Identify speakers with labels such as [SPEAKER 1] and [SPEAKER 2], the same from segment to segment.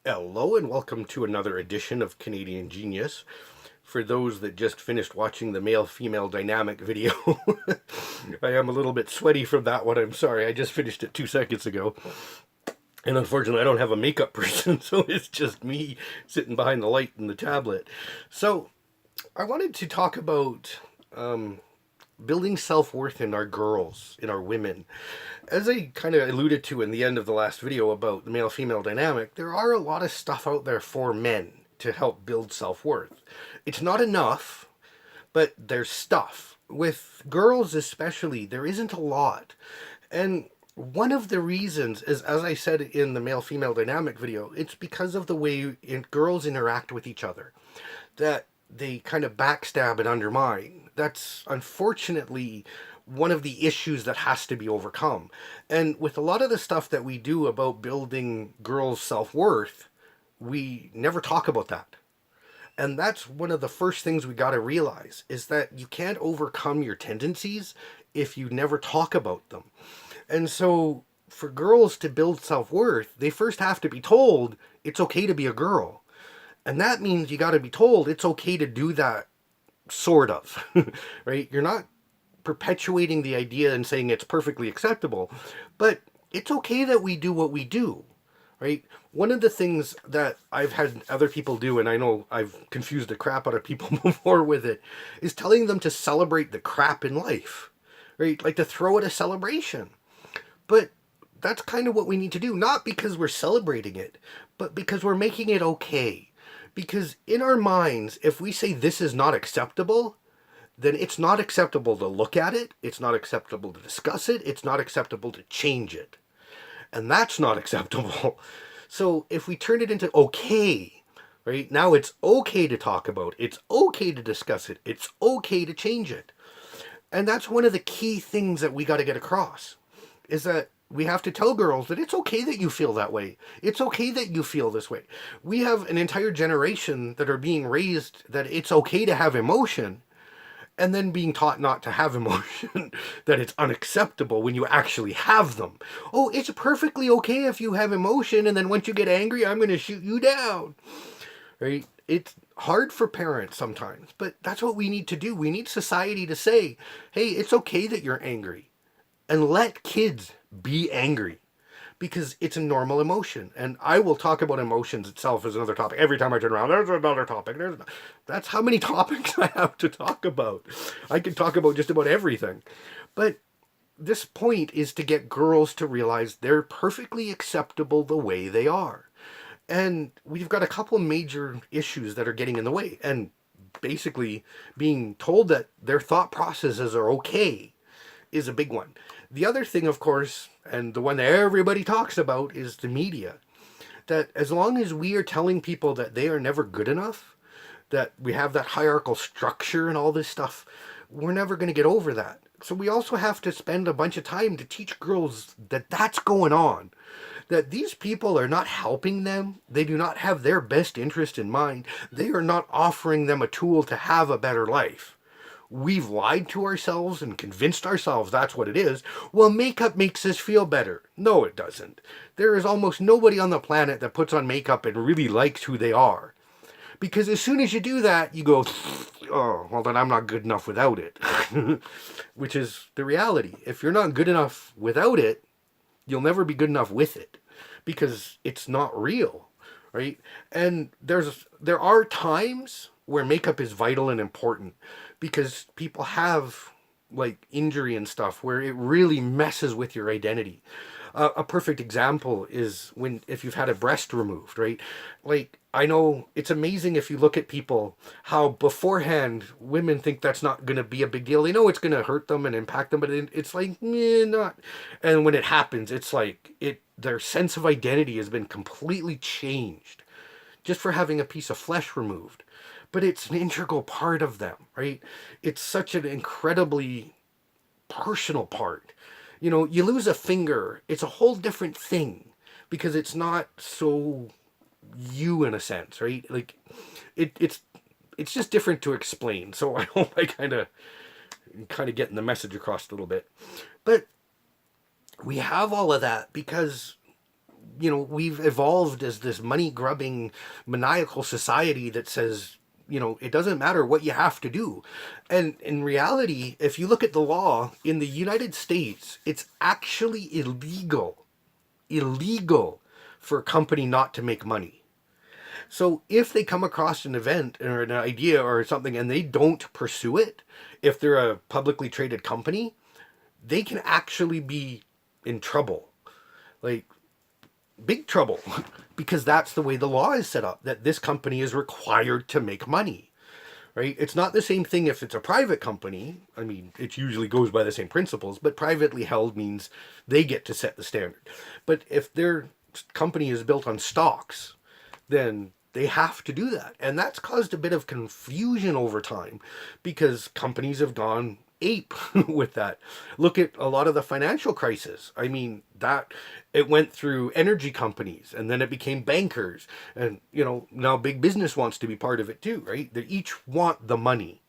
[SPEAKER 1] Hello and welcome to another edition of Canadian Genius. For those that just finished watching the male-female dynamic video, I am a little bit sweaty from that one. I'm sorry, I just finished it 2 seconds ago. And unfortunately, I don't have a makeup person, so it's just me sitting behind the light and the tablet. So, I wanted to talk about building self-worth in our girls, in our women. As I kind of alluded to in the end of the last video about the male-female dynamic, there are a lot of stuff out there for men to help build self-worth. It's not enough, but there's stuff. With girls especially, there isn't a lot. And one of the reasons is, as I said in the male-female dynamic video, it's because of the way girls interact with each other. That they kind of backstab and undermine. That's unfortunately one of the issues that has to be overcome. And with a lot of the stuff that we do about building girls' self-worth, we never talk about that. And that's one of the first things we got to realize is that you can't overcome your tendencies if you never talk about them. And so for girls to build self-worth, they first have to be told it's okay to be a girl. And that means you got to be told it's okay to do that, sort of, right? You're not perpetuating the idea and saying it's perfectly acceptable, but it's okay that we do what we do, right? One of the things that I've had other people do, and I know I've confused the crap out of people before with it, is telling them to celebrate the crap in life, right? Like to throw it a celebration. But that's kind of what we need to do, not because we're celebrating it, but because we're making it okay. Because in our minds, if we say this is not acceptable, then it's not acceptable to look at it, it's not acceptable to discuss it, it's not acceptable to change it. And that's not acceptable. So if we turn it into okay, right, now it's okay to talk about, it's okay to discuss it, it's okay to change it. And that's one of the key things that we got to get across, is that we have to tell girls that it's okay that you feel that way. It's okay that you feel this way. We have an entire generation that are being raised that it's okay to have emotion, and then being taught not to have emotion, that it's unacceptable when you actually have them. Oh, it's perfectly okay if you have emotion, and then once you get angry, I'm going to shoot you down. Right? It's hard for parents sometimes, but that's what we need to do. We need society to say, hey, it's okay that you're angry, and let kids be angry because it's a normal emotion. And I will talk about emotions itself as another topic. Every time I turn around, there's another topic. That's how many topics I have to talk about. I can talk about just about everything. But this point is to get girls to realize they're perfectly acceptable the way they are. And we've got a couple major issues that are getting in the way. And basically being told that their thought processes are okay is a big one. The other thing, of course, and the one that everybody talks about, is the media. That as long as we are telling people that they are never good enough, that we have that hierarchical structure and all this stuff, we're never going to get over that. So we also have to spend a bunch of time to teach girls that that's going on. That these people are not helping them. They do not have their best interest in mind. They are not offering them a tool to have a better life. We've lied to ourselves and convinced ourselves that's what it is. Well, makeup makes us feel better. No, it doesn't. There is almost nobody on the planet that puts on makeup and really likes who they are. Because as soon as you do that, you go, oh, well, then I'm not good enough without it. Which is the reality. If you're not good enough without it, you'll never be good enough with it. Because it's not real, right? And there are times where makeup is vital and important because people have like injury and stuff where it really messes with your identity. A perfect example is when if you've had a breast removed, right? Like I know it's amazing if you look at people how beforehand women think that's not going to be a big deal. They know it's going to hurt them and impact them, but it's like not. And when it happens, it's like their sense of identity has been completely changed just for having a piece of flesh removed. But it's an integral part of them, right? It's such an incredibly personal part. You know, you lose a finger, it's a whole different thing because it's not so you in a sense, right? Like it's just different to explain. So I hope I kind of getting the message across a little bit. But we have all of that because we've evolved as this money grubbing maniacal society that says, it doesn't matter what you have to do. And in reality, if you look at the law in the United States, it's actually illegal for a company not to make money. So if they come across an event or an idea or something and they don't pursue it, if they're a publicly traded company, they can actually be in trouble. Like, big trouble. Because that's the way the law is set up, that this company is required to make money. Right? It's not the same thing if it's a private company. I mean, it usually goes by the same principles, but privately held means they get to set the standard. But if their company is built on stocks, then they have to do that. And that's caused a bit of confusion over time because companies have gone ape with that. Look at a lot of the financial crisis. I mean, that it went through energy companies and then it became bankers. And, now big business wants to be part of it too, right? They each want the money.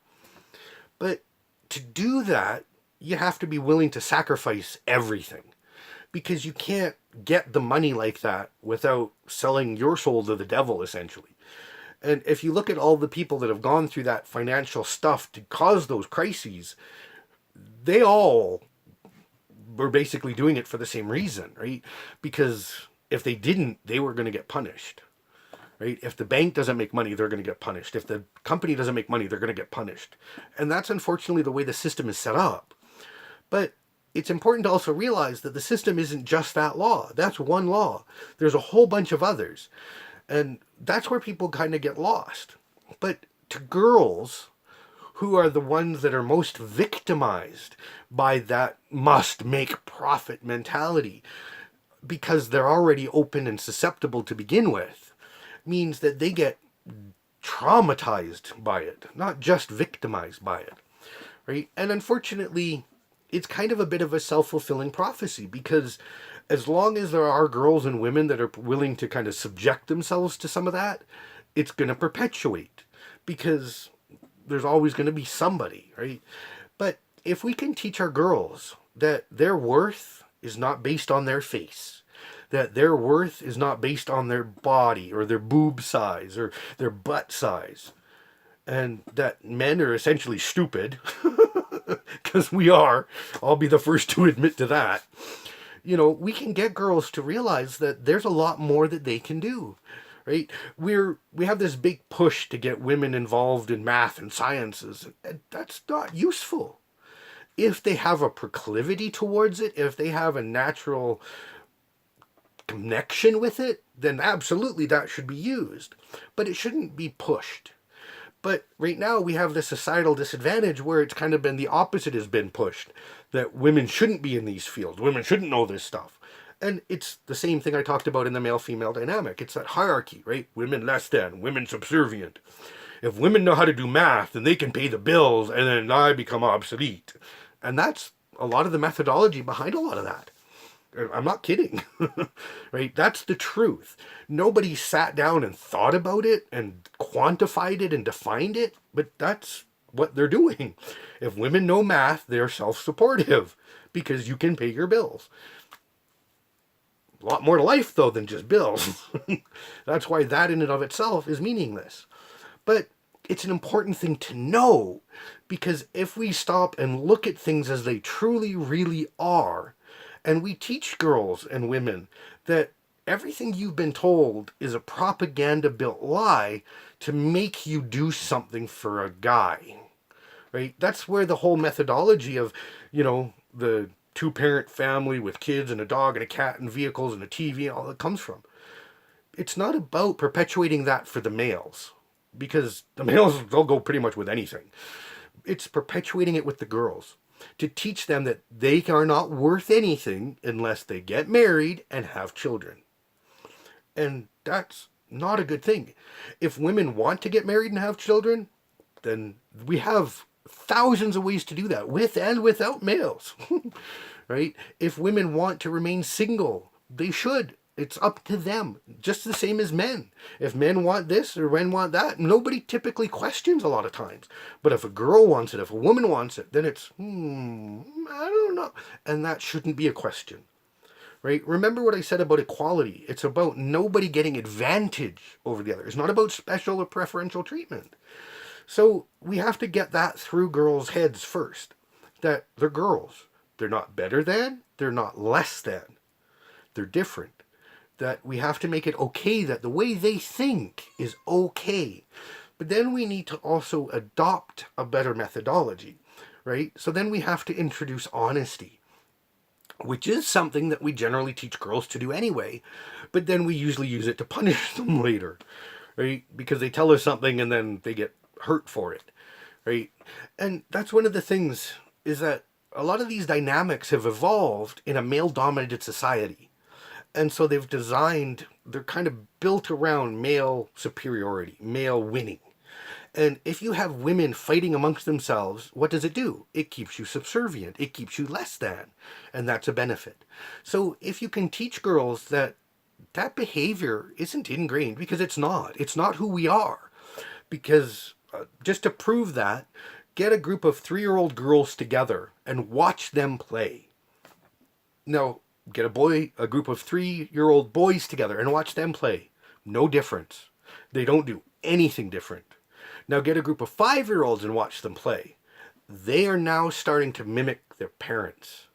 [SPEAKER 1] But to do that, you have to be willing to sacrifice everything. Because you can't get the money like that without selling your soul to the devil, essentially. And if you look at all the people that have gone through that financial stuff to cause those crises, they all were basically doing it for the same reason, right? Because if they didn't, they were going to get punished, right? If the bank doesn't make money, they're going to get punished. If the company doesn't make money, they're going to get punished. And that's unfortunately the way the system is set up. But it's important to also realize that the system isn't just that law. That's one law. There's a whole bunch of others. And that's where people kind of get lost. But to girls, who are the ones that are most victimized by that must make profit mentality, because they're already open and susceptible to begin with, means that they get traumatized by it, not just victimized by it, right? And unfortunately, it's kind of a bit of a self-fulfilling prophecy, because as long as there are girls and women that are willing to kind of subject themselves to some of that, it's going to perpetuate, because there's always going to be somebody, right? But if we can teach our girls that their worth is not based on their face, that their worth is not based on their body or their boob size or their butt size, and that men are essentially stupid, because we are, I'll be the first to admit to that, we can get girls to realize that there's a lot more that they can do, right? We have this big push to get women involved in math and sciences, and that's not useful. If they have a proclivity towards it, if they have a natural connection with it, then absolutely that should be used. But it shouldn't be pushed. But right now we have this societal disadvantage where it's kind of been the opposite has been pushed. That women shouldn't be in these fields. Women shouldn't know this stuff. And it's the same thing I talked about in the male-female dynamic. It's that hierarchy, right? Women less than, women subservient. If women know how to do math, then they can pay the bills, and then I become obsolete. And that's a lot of the methodology behind a lot of that. I'm not kidding, right? That's the truth. Nobody sat down and thought about it and quantified it and defined it, but that's what they're doing. If women know math, they're self-supportive because you can pay your bills. A lot more to life, though, than just bills. That's why that in and of itself is meaningless. But it's an important thing to know, because if we stop and look at things as they truly, really are, and we teach girls and women that everything you've been told is a propaganda-built lie to make you do something for a guy, right? That's where the whole methodology of, the two-parent family with kids and a dog and a cat and vehicles and a TV and all that comes from. It's not about perpetuating that for the males, because the males, they'll go pretty much with anything. It's perpetuating it with the girls, to teach them that they are not worth anything unless they get married and have children. And that's not a good thing. If women want to get married and have children, then we have thousands of ways to do that, with and without males, right? If women want to remain single, they should. It's up to them, just the same as men. If men want this or men want that, nobody typically questions a lot of times. But if a girl wants it, if a woman wants it, then it's, I don't know. And that shouldn't be a question, right? Remember what I said about equality. It's about nobody getting advantage over the other. It's not about special or preferential treatment. So we have to get that through girls' heads first, that they're girls. They're not better than, they're not less than. They're different. That we have to make it okay that the way they think is okay. But then we need to also adopt a better methodology, right? So then we have to introduce honesty, which is something that we generally teach girls to do anyway, but then we usually use it to punish them later, right? Because they tell us something and then they get hurt for it, right? And that's one of the things, is that a lot of these dynamics have evolved in a male-dominated society. And so they're kind of built around male superiority, male winning. And if you have women fighting amongst themselves, what does it do? It keeps you subservient. It keeps you less than. And that's a benefit. So if you can teach girls that that behavior isn't ingrained, because it's not. It's not who we are. Because just to prove that, get a group of 3-year-old girls together and watch them play. Now, get a group of 3-year-old boys together and watch them play. No difference. They don't do anything different. Now get a group of 5-year-olds and watch them play. They are now starting to mimic their parents,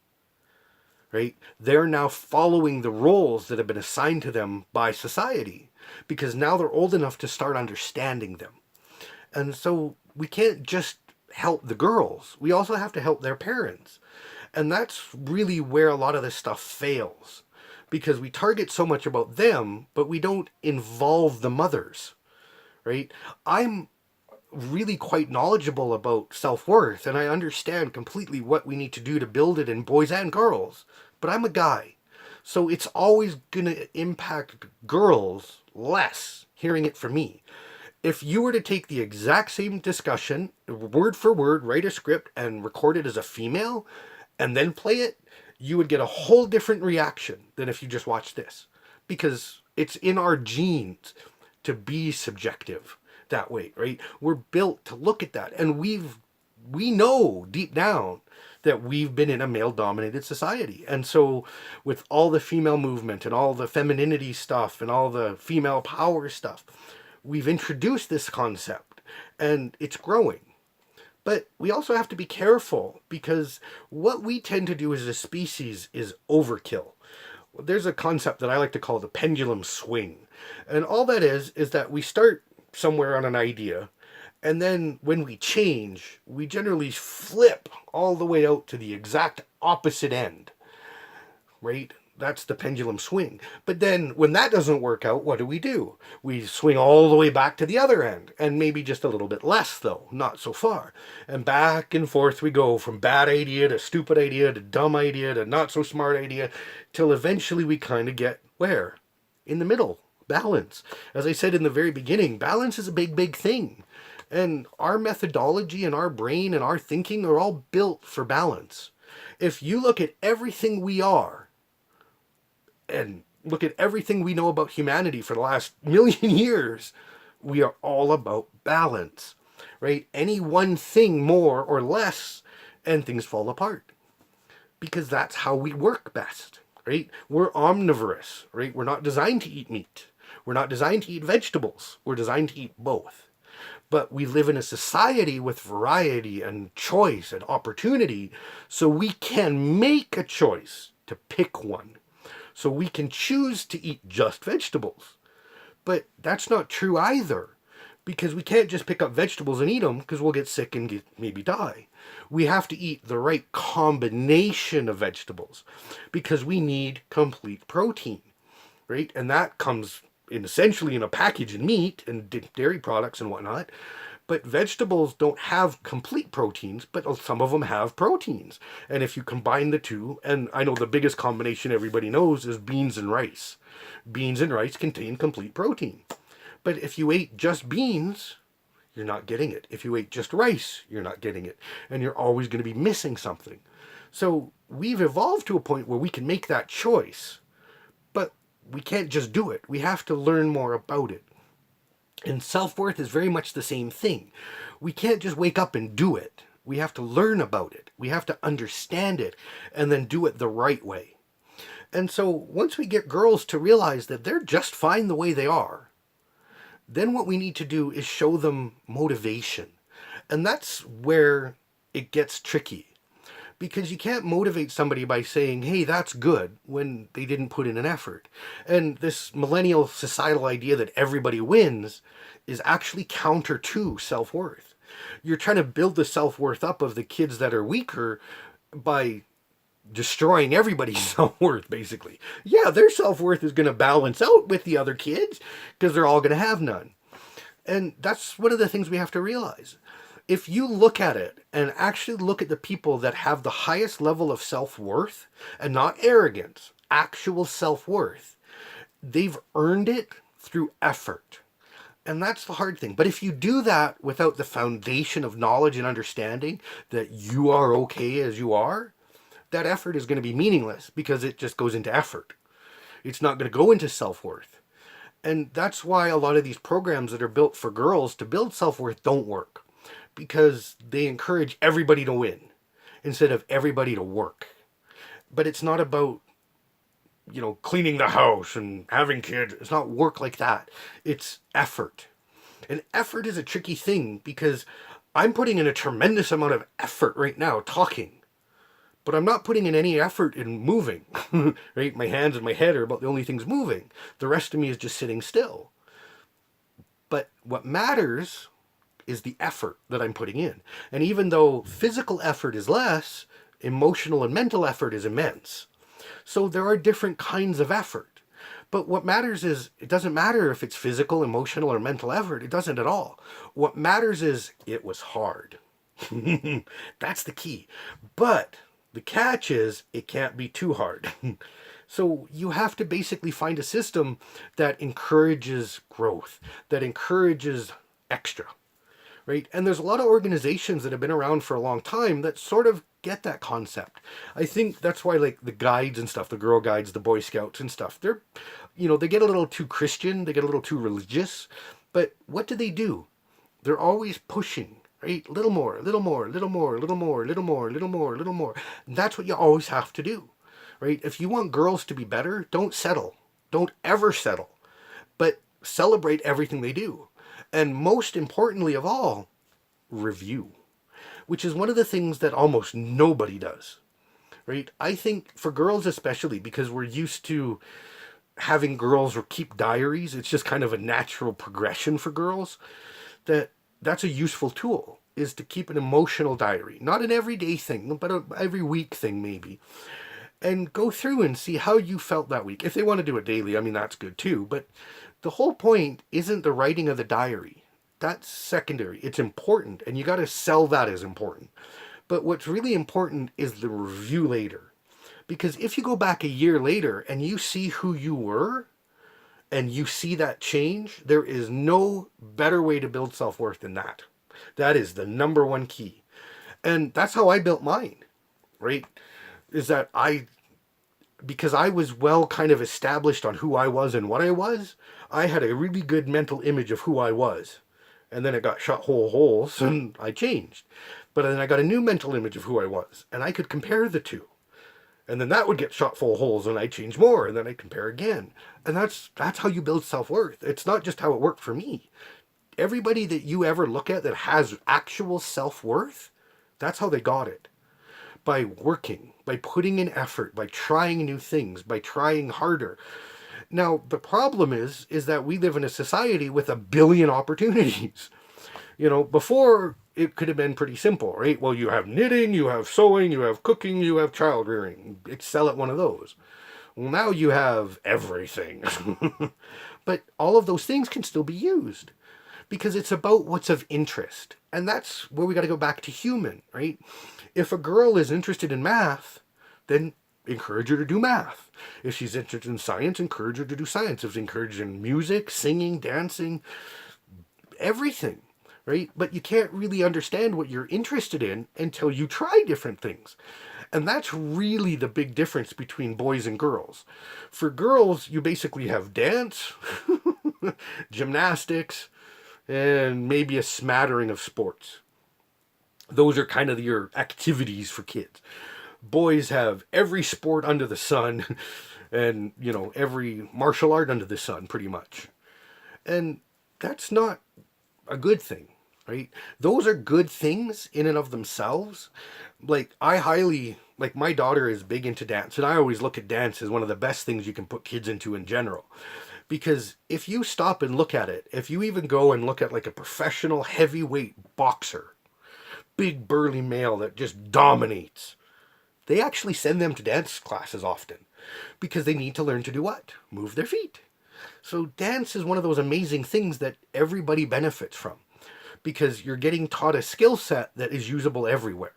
[SPEAKER 1] right? They're now following the roles that have been assigned to them by society, because now they're old enough to start understanding them. And so we can't just help the girls. We also have to help their parents. And that's really where a lot of this stuff fails, because we target so much about them, but we don't involve the mothers, right? I'm really quite knowledgeable about self-worth, and I understand completely what we need to do to build it in boys and girls, but I'm a guy. So it's always going to impact girls less hearing it from me. If you were to take the exact same discussion, word for word, write a script and record it as a female, and then play it, you would get a whole different reaction than if you just watched this. Because it's in our genes to be subjective that way, right? We're built to look at that. And we know deep down that we've been in a male-dominated society. And so with all the female movement and all the femininity stuff and all the female power stuff, we've introduced this concept and it's growing. But we also have to be careful, because what we tend to do as a species is overkill. There's a concept that I like to call the pendulum swing. And all that is that we start somewhere on an idea, and then when we change, we generally flip all the way out to the exact opposite end, right? That's the pendulum swing. But then when that doesn't work out, what do? We swing all the way back to the other end, and maybe just a little bit less though, not so far. And back and forth we go, from bad idea to stupid idea to dumb idea to not so smart idea, till eventually we kind of get where? In the middle. Balance. As I said in the very beginning, balance is a big, big thing. And our methodology and our brain and our thinking are all built for balance. If you look at everything we are, and look at everything we know about humanity for the last million years, we are all about balance, right? Any one thing more or less, and things fall apart. Because that's how we work best, right? We're omnivorous, right? We're not designed to eat meat. We're not designed to eat vegetables. We're designed to eat both. But we live in a society with variety and choice and opportunity, so we can make a choice to pick one. So we can choose to eat just vegetables. But that's not true either, because we can't just pick up vegetables and eat them, because we'll get sick and maybe die. We have to eat the right combination of vegetables, because we need complete protein, right? And that comes essentially in a package in meat and dairy products and whatnot. But vegetables don't have complete proteins, but some of them have proteins. And if you combine the two, and I know the biggest combination everybody knows is beans and rice. Beans and rice contain complete protein. But if you ate just beans, you're not getting it. If you ate just rice, you're not getting it. And you're always going to be missing something. So we've evolved to a point where we can make that choice. But we can't just do it. We have to learn more about it. And self-worth is very much the same thing. We can't just wake up and do it. We have to learn about it. We have to understand it and then do it the right way. And so once we get girls to realize that they're just fine the way they are, then what we need to do is show them motivation. And that's where it gets tricky. Because you can't motivate somebody by saying, hey, that's good, when they didn't put in an effort. And this millennial societal idea that everybody wins is actually counter to self-worth. You're trying to build the self-worth up of the kids that are weaker by destroying everybody's self-worth, basically. Yeah, their self-worth is going to balance out with the other kids because they're all going to have none. And that's one of the things we have to realize. If you look at it and actually look at the people that have the highest level of self-worth, and not arrogance, actual self-worth, they've earned it through effort. And that's the hard thing. But if you do that without the foundation of knowledge and understanding that you are okay as you are, that effort is going to be meaningless because it just goes into effort. It's not going to go into self-worth. And that's why a lot of these programs that are built for girls to build self-worth don't work, because they encourage everybody to win instead of everybody to work. But it's not about, cleaning the house and having kids. It's not work like that. It's effort. And effort is a tricky thing because I'm putting in a tremendous amount of effort right now talking, but I'm not putting in any effort in moving, right? My hands and my head are about the only things moving. The rest of me is just sitting still. But what matters is the effort that I'm putting in. And even though physical effort is less, emotional and mental effort is immense. So there are different kinds of effort. But what matters is, it doesn't matter if it's physical, emotional, or mental effort. It doesn't at all. What matters is it was hard. That's the key. But the catch is it can't be too hard. So you have to basically find a system that encourages growth, that encourages extra, right? And there's a lot of organizations that have been around for a long time that sort of get that concept. I think that's why, like, the guides and stuff, the Girl Guides, the Boy Scouts and stuff, they're, they get a little too Christian, they get a little too religious, but what do? They're always pushing, right? Little more, little more, little more, little more, little more, little more, little more. And that's what you always have to do, right? If you want girls to be better, don't settle. Don't ever settle. But celebrate everything they do. And most importantly of all, review, which is one of the things that almost nobody does, right? I think for girls especially, because we're used to having girls keep diaries, it's just kind of a natural progression for girls, that's a useful tool, is to keep an emotional diary. Not an everyday thing, but every week thing maybe. And go through and see how you felt that week. If they want to do it daily, I mean, that's good too. But the whole point isn't the writing of the diary. That's secondary. It's important, and you got to sell that as important. But what's really important is the review later. Because if you go back a year later and you see who you were, and you see that change, there is no better way to build self-worth than that. That is the number one key. And that's how I built mine, right? Is that because I was well kind of established on who I was and what I was, I had a really good mental image of who I was. And then it got shot whole holes and I changed. But then I got a new mental image of who I was, and I could compare the two. And then that would get shot full of holes and I change more, and then I compare again. And that's how you build self-worth. It's not just how it worked for me. Everybody that you ever look at that has actual self-worth, that's how they got it. By working, by putting in effort, by trying new things, by trying harder. Now, the problem is that we live in a society with a billion opportunities. Before it could have been pretty simple, right? Well, you have knitting, you have sewing, you have cooking, you have child rearing. Excel at one of those. Well, now you have everything. But all of those things can still be used because it's about what's of interest. And that's where we got to go back to human, right? If a girl is interested in math, then encourage her to do math. If she's interested in science, encourage her to do science. If she's encouraged in music, singing, dancing, everything, right? But you can't really understand what you're interested in until you try different things. And that's really the big difference between boys and girls. For girls, you basically have dance, gymnastics, and maybe a smattering of sports. Those are kind of your activities for kids. Boys have every sport under the sun, and, you know, every martial art under the sun, pretty much. And that's not a good thing, right? Those are good things in and of themselves. Like, I highly, like, my daughter is big into dance, and I always look at dance as one of the best things you can put kids into in general. Because if you stop and look at it, if you even go and look at like a professional heavyweight boxer, big burly male that just dominates, they actually send them to dance classes often because they need to learn to do what? Move their feet. So dance is one of those amazing things that everybody benefits from because you're getting taught a skill set that is usable everywhere.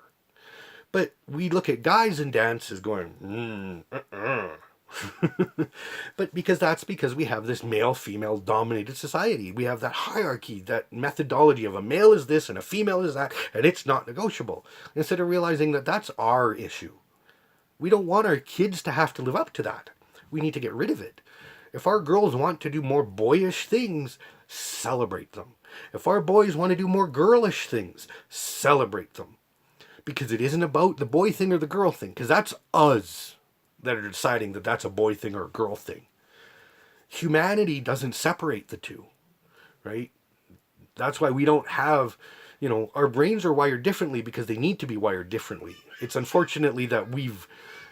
[SPEAKER 1] But we look at guys in dance as going, but that's because we have this male female dominated society. We have that hierarchy, that methodology of a male is this and a female is that, and it's not negotiable. Instead of realizing that that's our issue. We don't want our kids to have to live up to that. We need to get rid of it. If our girls want to do more boyish things, celebrate them. If our boys want to do more girlish things, celebrate them. Because it isn't about the boy thing or the girl thing, because that's us that are deciding that that's a boy thing or a girl thing. Humanity doesn't separate the two, right? That's why we don't have, you know, our brains are wired differently because they need to be wired differently. It's unfortunately that we've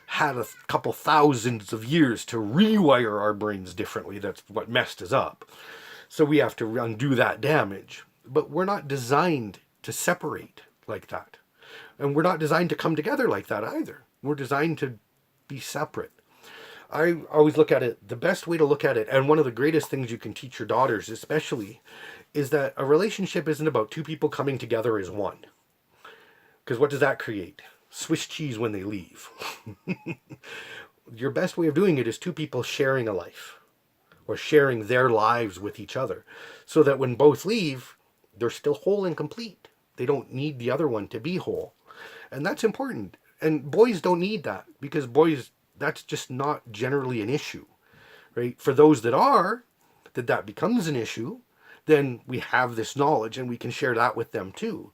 [SPEAKER 1] had a couple thousands of years to rewire our brains differently. That's what messed us up. So we have to undo that damage. But we're not designed to separate like that. And we're not designed to come together like that either. We're designed to be separate. I always look at it, the best way to look at it, and one of the greatest things you can teach your daughters especially, is that a relationship isn't about two people coming together as one. Because what does that create? Swiss cheese when they leave. Your best way of doing it is two people sharing a life, or sharing their lives with each other, so that when both leave, they're still whole and complete. They don't need the other one to be whole. And that's important. And boys don't need that, because boys, that's just not generally an issue, right? For those that are, that becomes an issue, then we have this knowledge and we can share that with them too.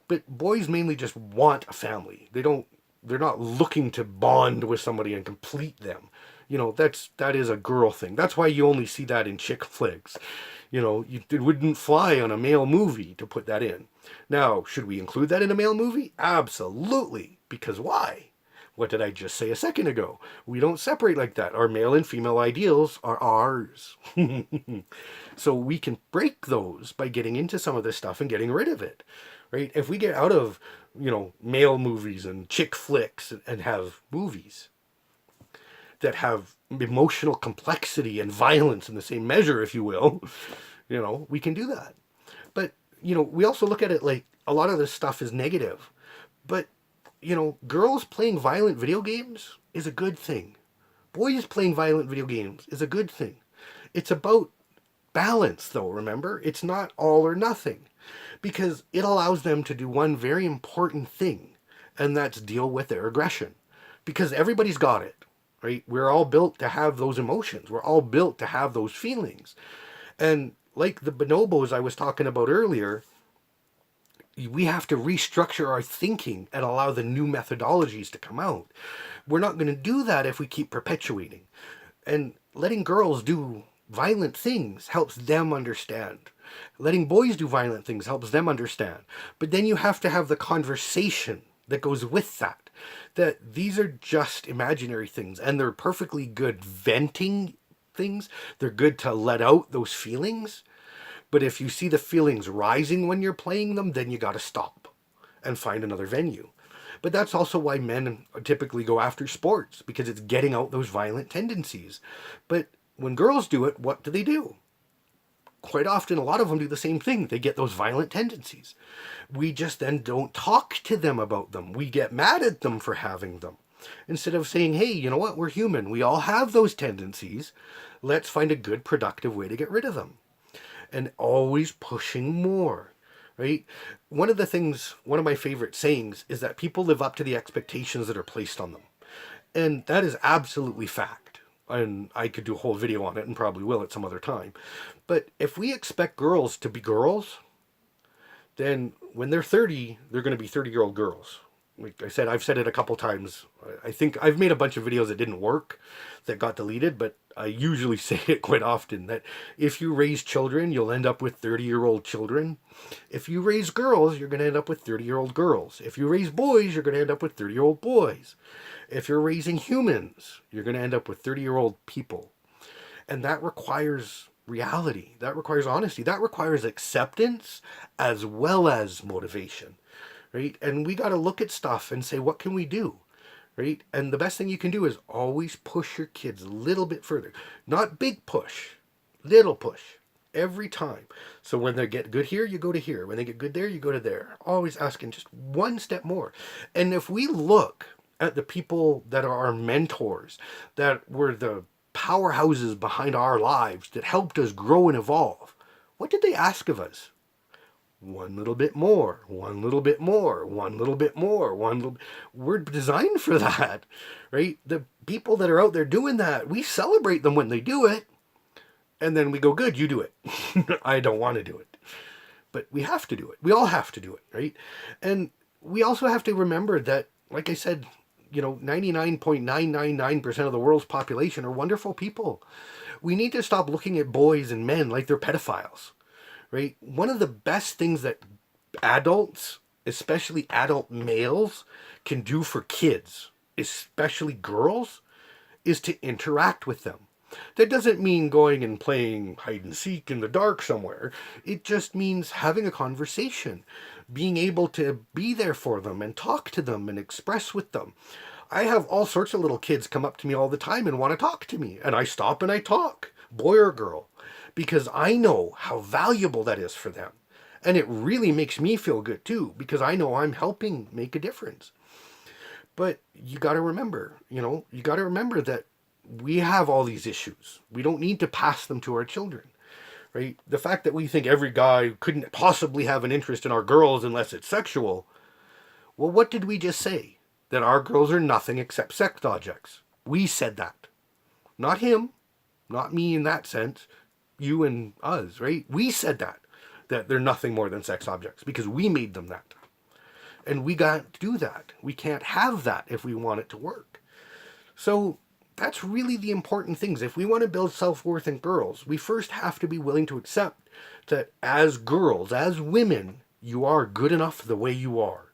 [SPEAKER 1] But boys mainly just want a family. They're not looking to bond with somebody and complete them. You know, that is a girl thing. That's why you only see that in chick flicks. You know, it wouldn't fly on a male movie to put that in. Now, should we include that in a male movie? Absolutely. Because why? What did I just say a second ago? We don't separate like that. Our male and female ideals are ours. So we can break those by getting into some of this stuff and getting rid of it. Right? If we get out of, you know, male movies and chick flicks and have movies that have emotional complexity and violence in the same measure, if you will, you know, we can do that. But, you know, we also look at it like a lot of this stuff is negative. But, you know, girls playing violent video games is a good thing. Boys playing violent video games is a good thing. It's about balance, though, remember? It's not all or nothing. Because it allows them to do one very important thing, and that's deal with their aggression. Because everybody's got it, right? We're all built to have those emotions. We're all built to have those feelings. And like the bonobos I was talking about earlier, we have to restructure our thinking and allow the new methodologies to come out. We're not going to do that if we keep perpetuating. And letting girls do violent things helps them understand. Letting boys do violent things helps them understand. But then you have to have the conversation that goes with that. That these are just imaginary things, and they're perfectly good venting things. They're good to let out those feelings. But if you see the feelings rising when you're playing them, then you got to stop and find another venue. But that's also why men typically go after sports, because it's getting out those violent tendencies. But when girls do it, what do? Quite often, a lot of them do the same thing. They get those violent tendencies. We just then don't talk to them about them. We get mad at them for having them. Instead of saying, hey, you know what? We're human. We all have those tendencies. Let's find a good, productive way to get rid of them. And always pushing more, right? One of my favorite sayings is that people live up to the expectations that are placed on them. And that is absolutely fact. And I could do a whole video on it and probably will at some other time. But if we expect girls to be girls, then when they're 30, they're going to be 30-year-old girls. like I said, I've said it a couple times. I think I've made a bunch of videos that didn't work, that got deleted, but I usually say it quite often that if you raise children, you'll end up with 30-year-old children. If you raise girls, you're going to end up with 30-year-old girls. If you raise boys, you're going to end up with 30-year-old boys. If you're raising humans, you're going to end up with 30-year-old people. And that requires reality. That requires honesty. That requires acceptance as well as motivation, right? And we got to look at stuff and say, what can we do? Right? And the best thing you can do is always push your kids a little bit further. Not big push, little push every time. So when they get good here, you go to here. When they get good there, you go to there. Always asking just one step more. And if we look at the people that are our mentors, that were the powerhouses behind our lives, that helped us grow and evolve, what did they ask of us? One little bit more, one little bit more, one little bit more, We're designed for that, right? The people that are out there doing that, we celebrate them when they do it, and then we go, good, you do it. I don't want to do it. But we have to do it. We all have to do it, right? And we also have to remember that, like I said, 99.999% of the world's population are wonderful people. We need to stop looking at boys and men like they're pedophiles. Right? One of the best things that adults, especially adult males, can do for kids, especially girls, is to interact with them. That doesn't mean going and playing hide and seek in the dark somewhere. It just means having a conversation, being able to be there for them and talk to them and express with them. I have all sorts of little kids come up to me all the time and want to talk to me, and I stop and I talk, boy or girl, because I know how valuable that is for them. And it really makes me feel good too, because I know I'm helping make a difference. But you got to remember, that we have all these issues. We don't need to pass them to our children, right? The fact that we think every guy couldn't possibly have an interest in our girls unless it's sexual. Well, what did we just say? That our girls are nothing except sex objects. We said that. Not him, not me in that sense. You and us, right? We said that they're nothing more than sex objects because we made them that. And we got to do that. We can't have that if we want it to work. So that's really the important things. If we want to build self-worth in girls, we first have to be willing to accept that as girls, as women, you are good enough the way you are.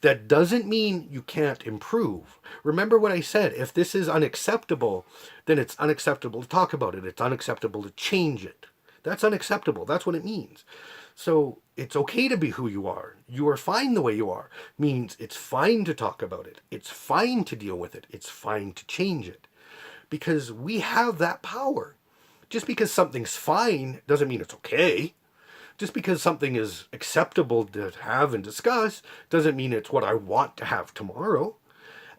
[SPEAKER 1] That doesn't mean you can't improve. Remember what I said. If this is unacceptable, then it's unacceptable to talk about it. It's unacceptable to change it. That's unacceptable. That's what it means. So it's okay to be who you are. You are fine the way you are. Means it's fine to talk about it. It's fine to deal with it. It's fine to change it. Because we have that power. Just because something's fine doesn't mean it's okay. Just because something is acceptable to have and discuss doesn't mean it's what I want to have tomorrow.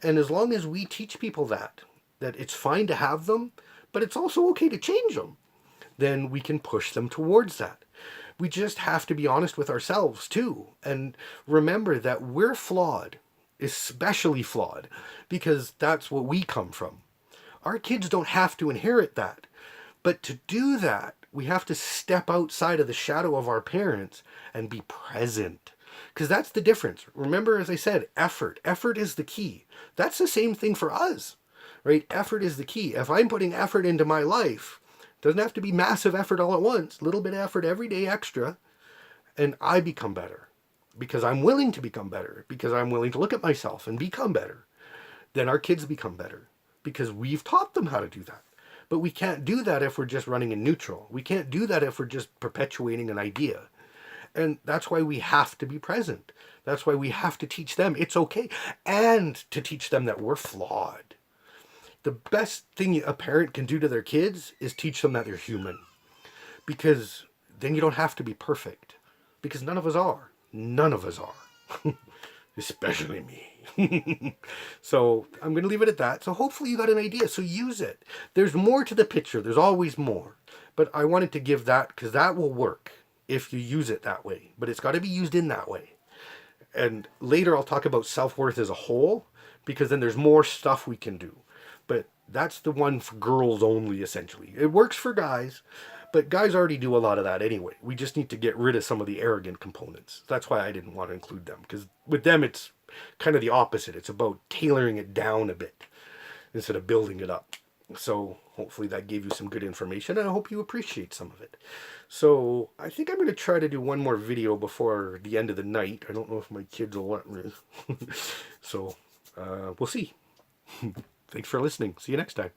[SPEAKER 1] And as long as we teach people that it's fine to have them, but it's also okay to change them, then we can push them towards that. We just have to be honest with ourselves too. And remember that we're flawed, especially flawed, because that's what we come from. Our kids don't have to inherit that. But to do that, we have to step outside of the shadow of our parents and be present. Because that's the difference. Remember, as I said, effort. Effort is the key. That's the same thing for us, right? Effort is the key. If I'm putting effort into my life, it doesn't have to be massive effort all at once, a little bit of effort every day extra, and I become better. Because I'm willing to become better. Because I'm willing to look at myself and become better. Then our kids become better. Because we've taught them how to do that. But we can't do that if we're just running in neutral. We can't do that if we're just perpetuating an idea. And that's why we have to be present. That's why we have to teach them it's okay. And to teach them that we're flawed. The best thing a parent can do to their kids is teach them that they're human. Because then you don't have to be perfect. Because none of us are. None of us are. Especially me. So I'm going to leave it at that. So hopefully you got an idea. So use it. There's more to the picture. There's always more. But I wanted to give that because that will work if you use it that way. But it's got to be used in that way. And later I'll talk about self-worth as a whole because then there's more stuff we can do. But that's the one for girls only, essentially. It works for guys, but guys already do a lot of that anyway. We just need to get rid of some of the arrogant components. That's why I didn't want to include them because with them it's kind of the opposite. It's about tailoring it down a bit instead of building it up. So hopefully that gave you some good information, and I hope you appreciate some of it. So I think I'm going to try to do one more video before the end of the night. I don't know if my kids will let me. So we'll see. Thanks for listening. See you next time.